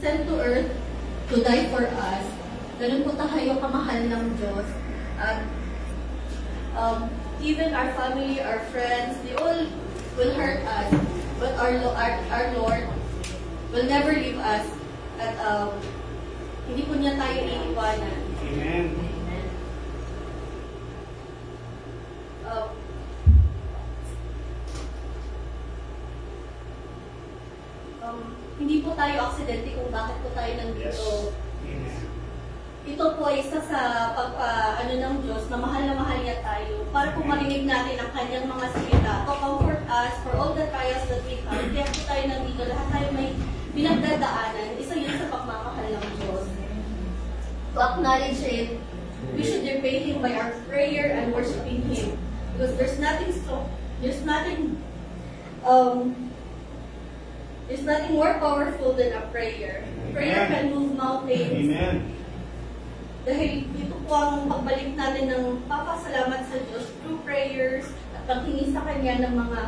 sent to earth to die for us. Ganun po tayo kamahal ng Diyos. At even our family, our friends, they all will hurt us. But our Lord will never leave us. At hindi po niya tayo iiwanan. Amen. Hindi po tayo aksidente kung bakit po tayo nandito. Yes. Ito po ay isa sa pag-ano ng Diyos na mahal niya tayo para po marinig natin ang kanyang mga salita to comfort us for all the trials that we have. Kaya po tayo nandito, lahat tayo may pinagdadaanan. Isa yun sa pagmamahal ng Diyos. To acknowledge it, we should repay Him by our prayer and worshiping Him. Because there's nothing more powerful than a prayer. Prayer can move mountains. Amen. Dahil ito po ang pagbalik natin ng papasalamat sa Diyos through prayers at paghingi sa Kanya ng mga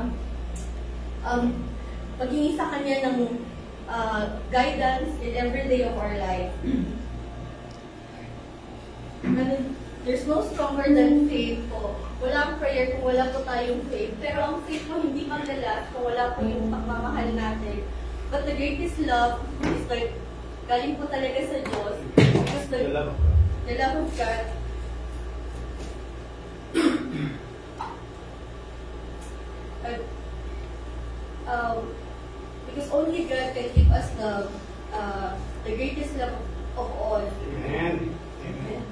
paghingi sa Kanya ng guidance in every day of our life. And there's no stronger than faith po. Walang prayer kung wala po tayong faith. Pero ang faith po hindi maglalas kung wala po yung pagmamahal natin. But the greatest love is like, galing po talaga sa Diyos. Because the love of God. Because only God can give us the greatest love of all. Amen. Amen.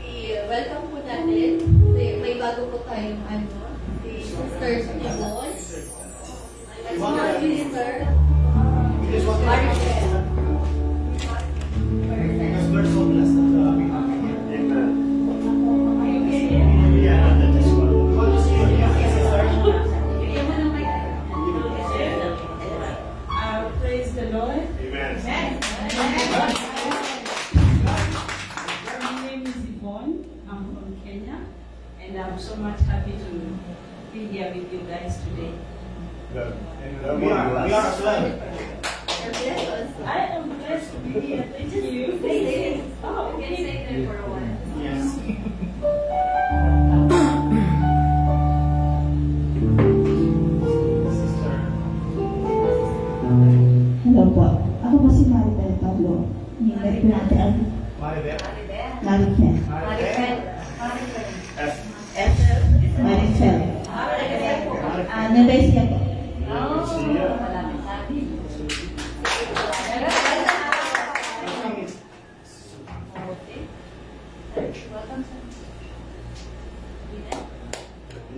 I-welcome po natin. May bago po tayong si Sister Yvonne. Small Minister. Maricel. Praise the Lord. Amen. My name is Yvonne. I'm from Kenya, and I'm so much happy to be here with you guys today. We are as well. I am blessed to be here. Thank you. Oh, Can you stay there for a while? Yes. Hello po. Ako po si Maribel Pablo. Ningat natin. Maribel. Maricel. Maricel. Nebesia po.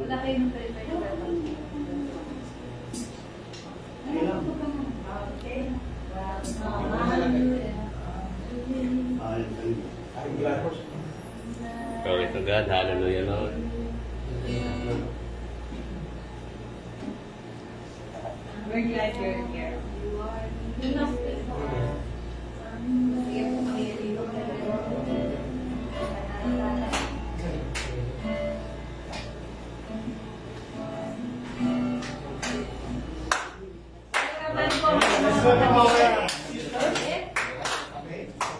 Wala kayong prepare. Glory to God. Hallelujah, Lord. we're glad you're here.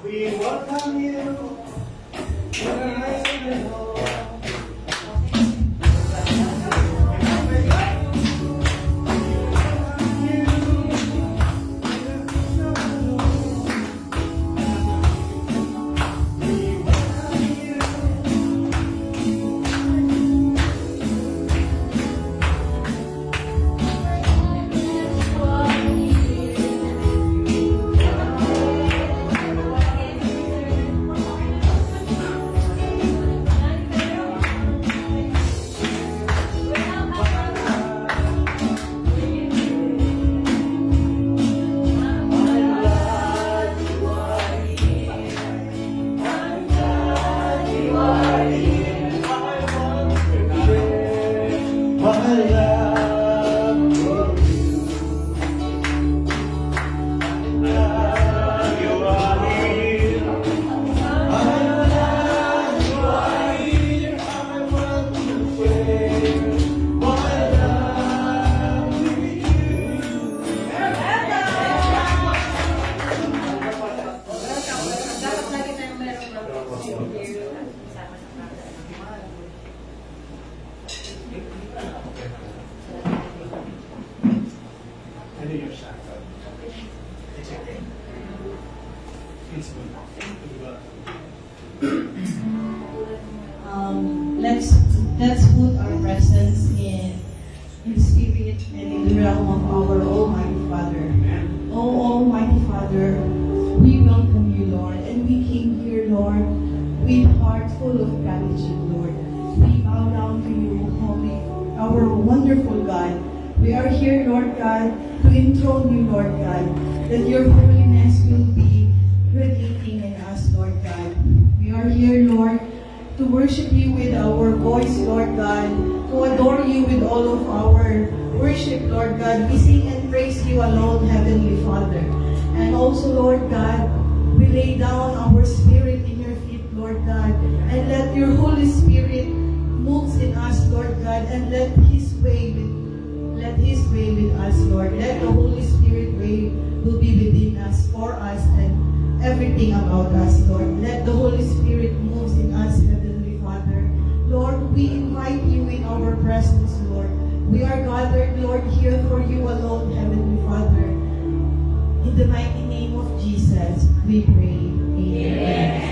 We welcome you. do your son. It's okay. It's good. Let's put our presence in spirit and in the realm of our Almighty Father. Amen. Oh Almighty Father, we welcome you, Lord, and we came here, Lord, with heart full of gratitude, Lord. We bow down to you, holy, our wonderful God. We are here, Lord God, to enthrone you, Lord God, that your holiness will be radiating in us, Lord God. We are here, Lord, to worship you with our voice, Lord God, to adore you with all of our worship, Lord God. We sing and praise you alone, Heavenly Father. And also, Lord God, we lay down our spirit in your feet, Lord God, and let your Holy Spirit moves in us, Lord God, and let His way with us, Lord. Let the Holy Spirit way will be within us, for us, and everything about us, Lord. Let the Holy Spirit moves in us, Heavenly Father. Lord, we invite you in our presence, Lord. We are gathered, Lord, here for you alone, Heavenly Father. In the mighty name of Jesus, we pray. Amen.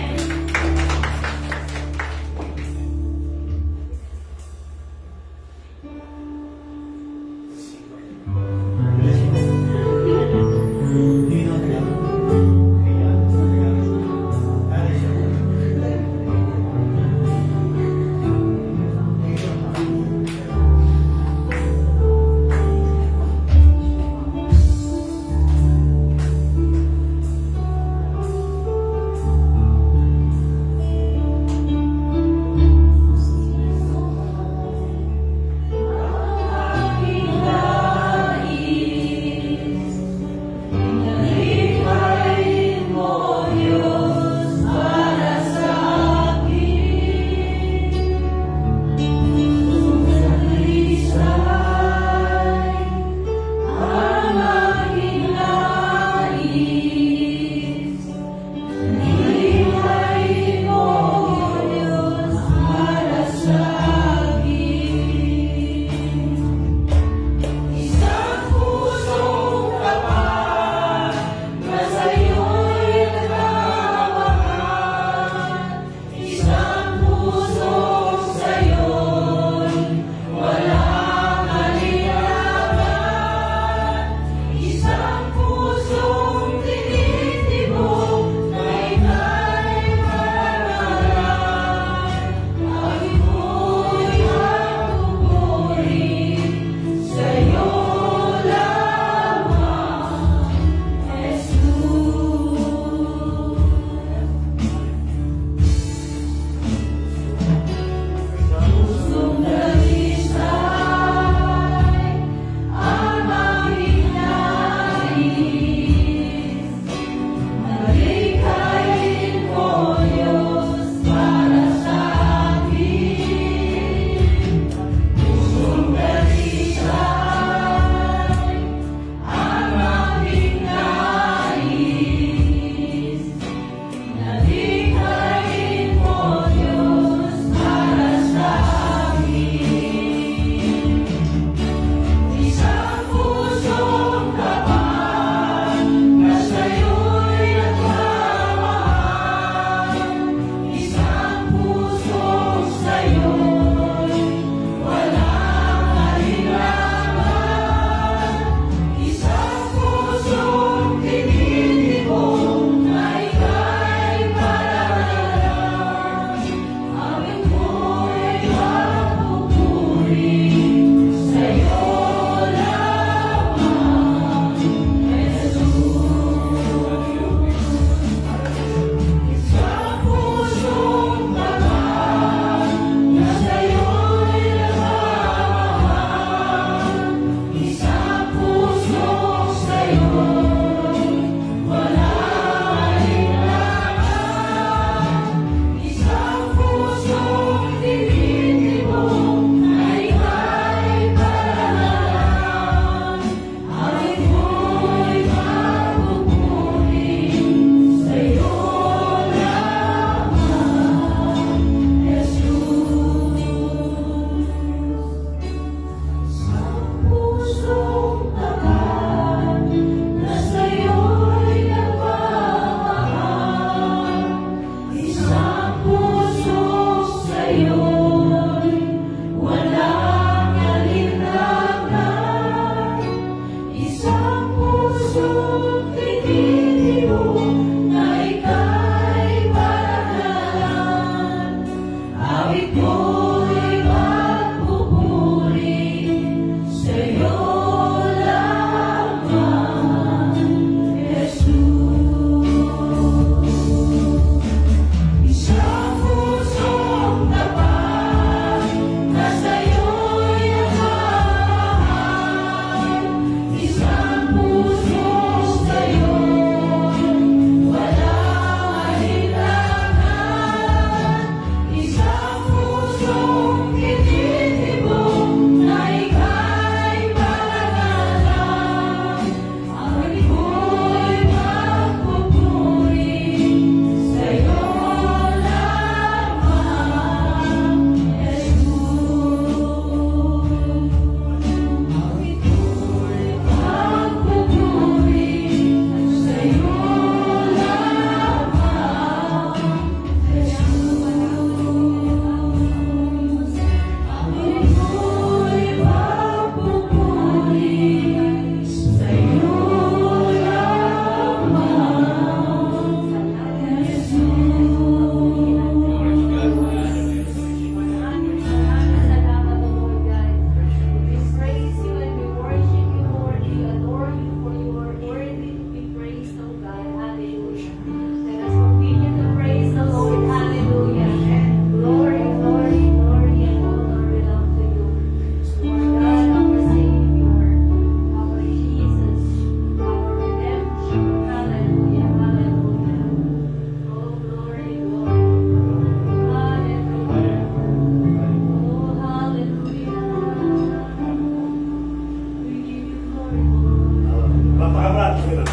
Napakabrad.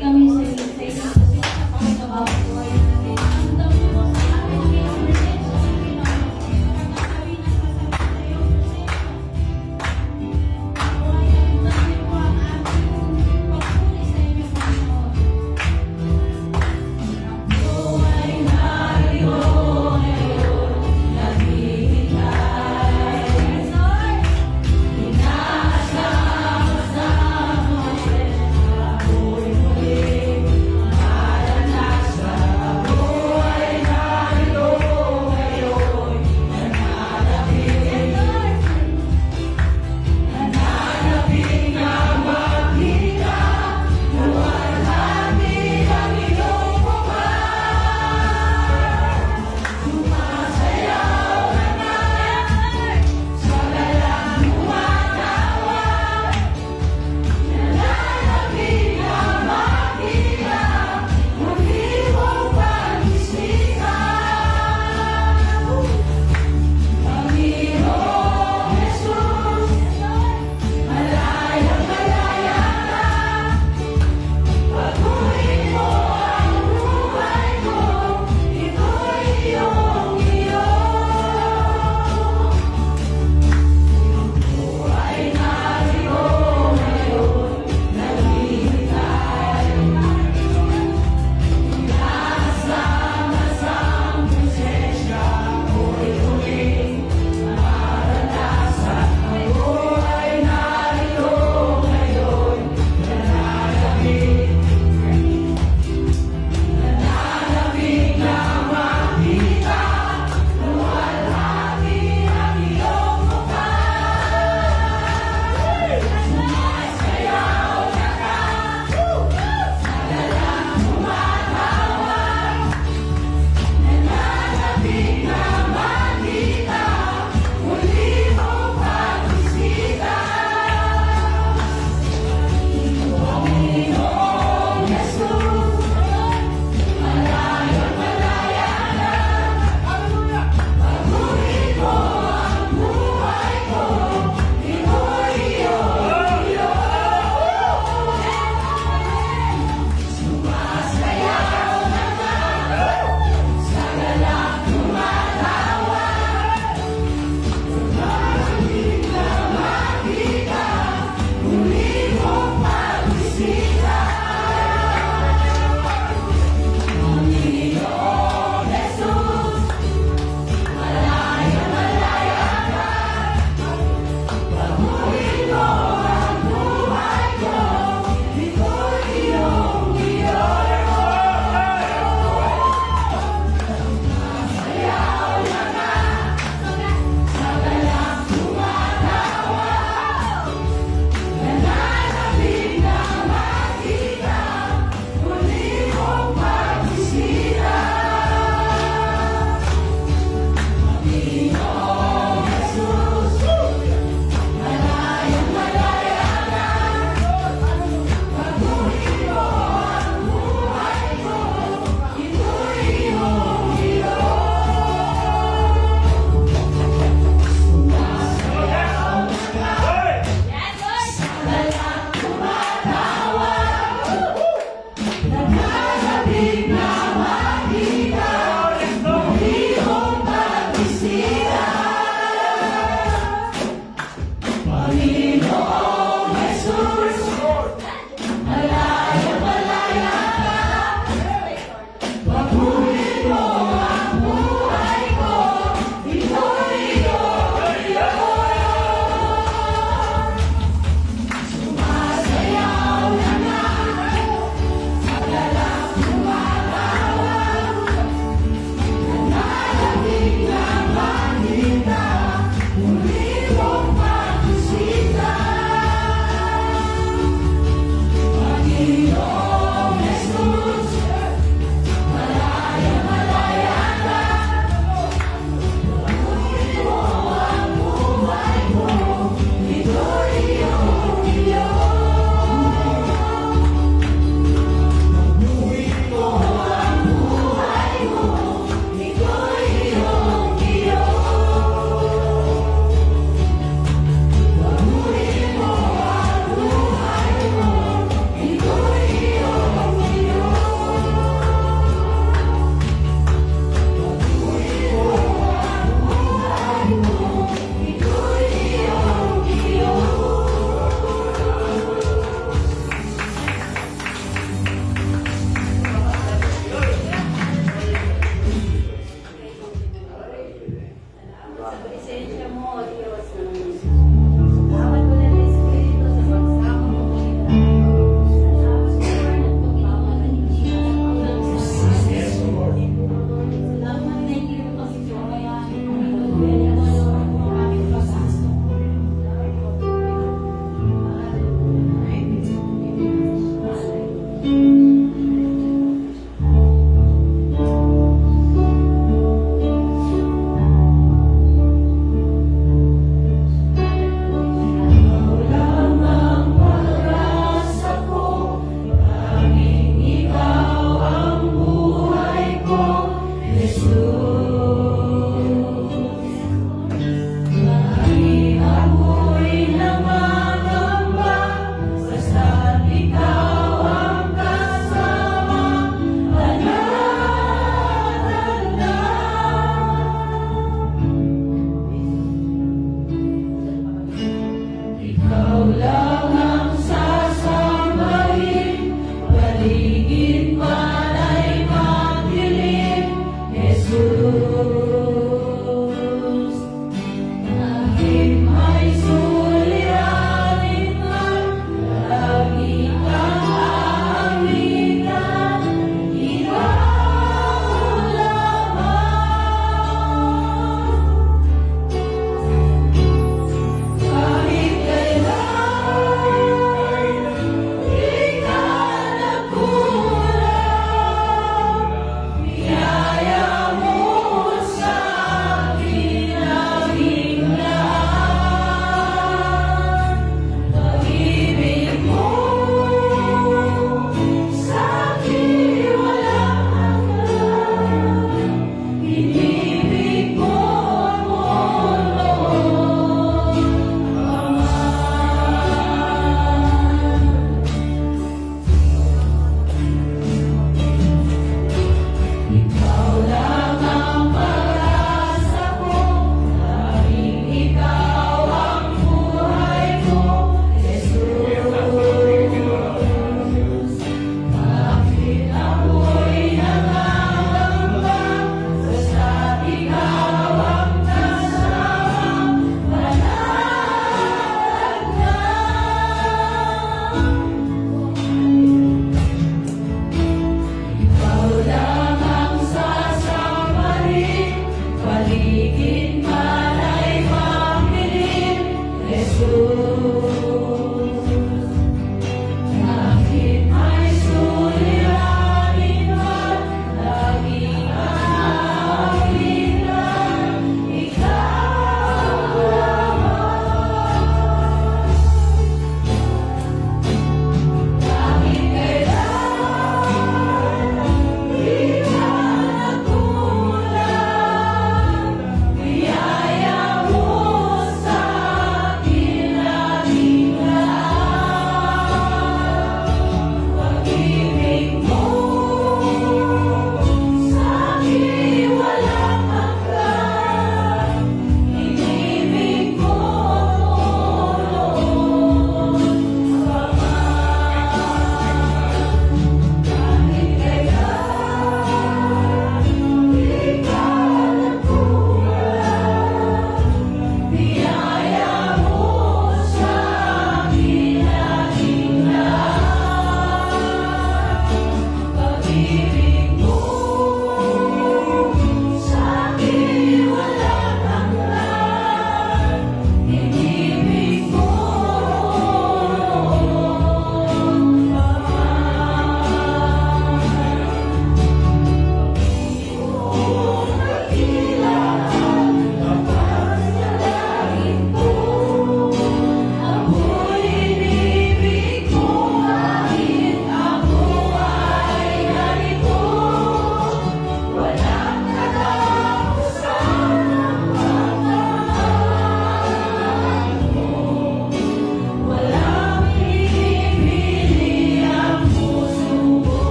Kami sa inyo sa pagkabawa ko ay ang dami mo sa amin ng presensya sa Pinoon. Kami nagpasama sa iyo, presensya. Kawayan dami mo ang aming pagpuli sa inyo, Panginoon. Ako ay narito.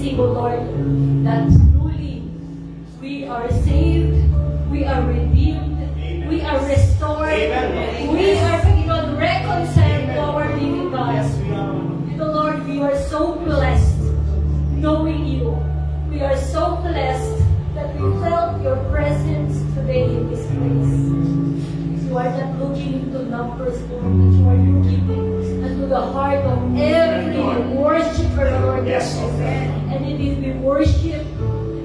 sing, O Lord, that truly we are saved, we are redeemed, we are restored, we are reconciled to our living God. The Lord, we are so blessed knowing you. We are so blessed that we felt your presence today in this place. You are not looking into numbers, Lord, but you are looking into the heart of every worshiper, Lord. Yes. And it is we worship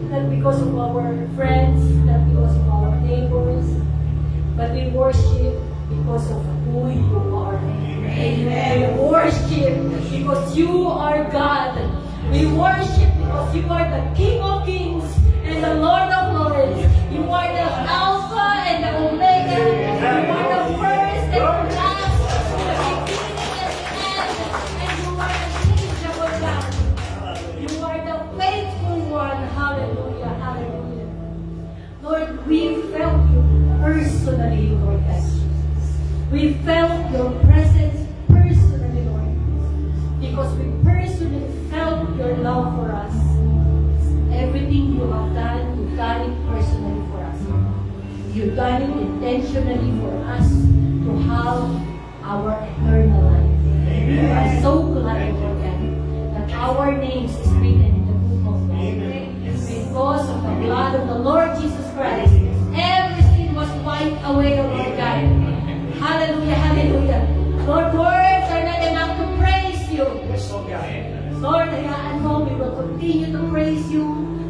not because of our friends, not because of our neighbors, but we worship because of who you are. Amen. We worship because you are God. We worship because you are the King of Kings and the Lord of Lords. You are the Alpha and the Omega. You are the first and the last, the beginning and the end. And you are the changeable God. You are the faithful one. Hallelujah. Hallelujah. Lord, we felt you personally, Lord God. We felt your presence personally, Lord, because we personally felt your love for us. Everything you have done, you've done it personally for us. You've done it intentionally for us to have our eternal life. We are so glad, Lord God, that our names is written in the book of life. Because of the blood of the Lord Jesus Christ, every sin was wiped away, O Lord God. Hallelujah, hallelujah. Lord, words are not enough to praise you. Lord, we will continue to praise you.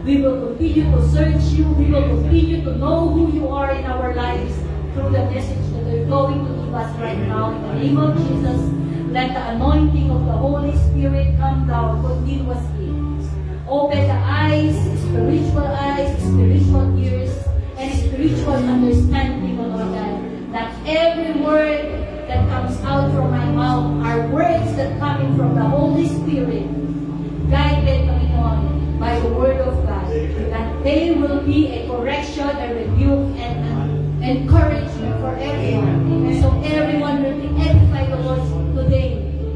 We will continue to search you. We will continue to know who you are in our lives through the message that you're going to give us right now. In the name of Jesus, let the anointing of the Holy Spirit come down continuously. Open the eyes, spiritual ears, and spiritual understanding, O Lord God, that every word that comes out from my mouth are words that coming from the Holy Spirit, guided by the Word of God, that they will be a correction, a rebuke, and an encouragement for everyone. So everyone will be edified, O Lord, today.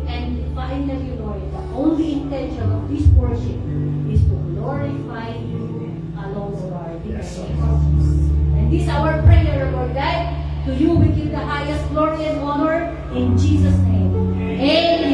And finally, Lord, the only intention of this worship is to glorify you alone, Lord. In the name of Jesus. And this is our prayer, Lord God. To you we give the highest glory and honor in Jesus' name. Amen.